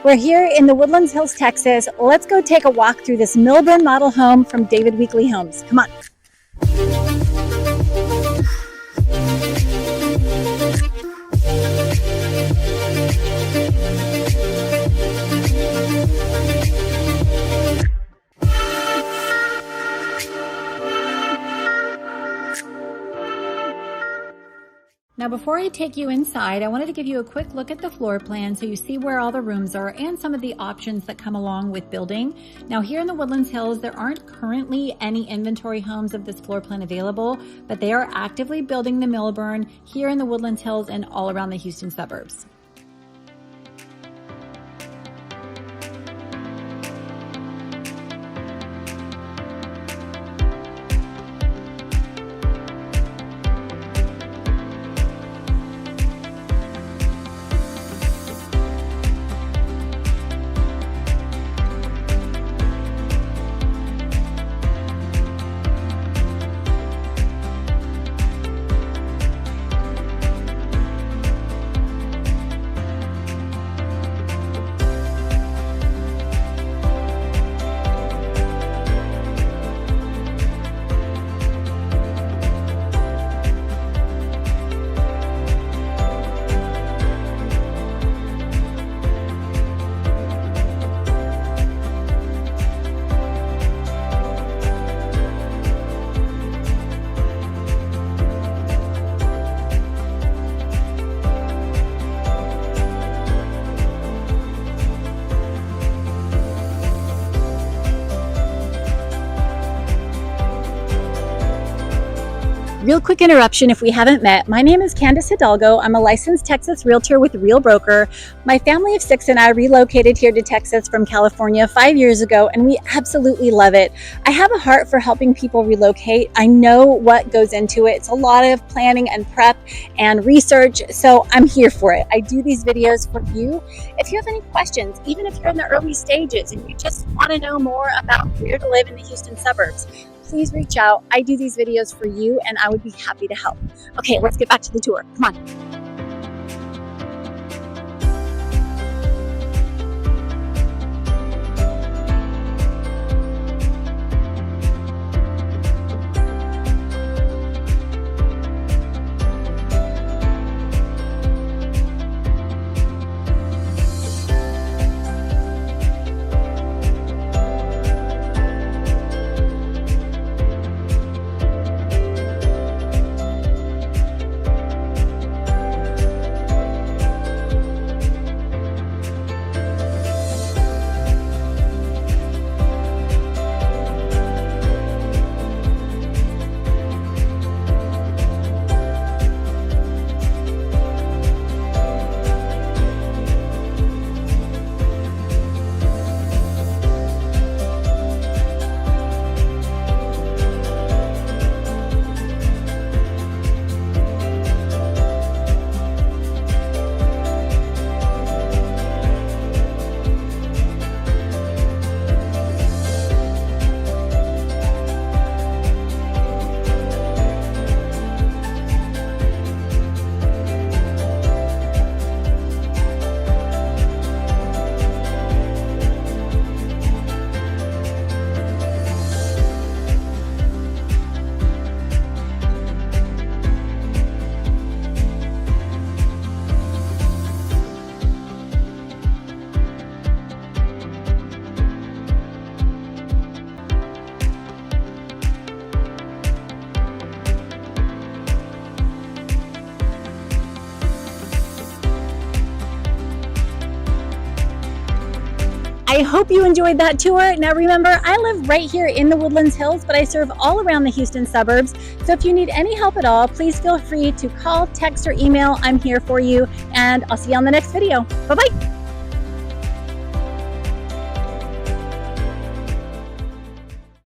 We're here in the Woodlands Hills, Texas. Let's go take a walk through this Milburn model home from David Weekley Homes. Come on. Now, before I take you inside, I wanted to give you a quick look at the floor plan so you see where all the rooms are and some of the options that come along with building. Now, here in the Woodlands Hills, there aren't currently any inventory homes of this floor plan available, but they are actively building the Milburn here in the Woodlands Hills and all around the Houston suburbs. Real quick interruption if we haven't met. My name is Candis Hidalgo. I'm a licensed Texas realtor with Real Broker. My family of 6 and I relocated here to Texas from California 5 years ago, and we absolutely love it. I have a heart for helping people relocate. I know what goes into it. It's a lot of planning and prep and research, so I'm here for it. I do these videos for you. If you have any questions, even if you're in the early stages and you just want to know more about where to live in the Houston suburbs, please reach out. I do these videos for you and I would be happy to help. Okay, let's get back to the tour. Come on. I hope you enjoyed that tour. Now remember, I live right here in the Woodlands Hills, but I serve all around the Houston suburbs. So if you need any help at all, please feel free to call, text, or email. I'm here for you, and I'll see you on the next video. Bye-bye.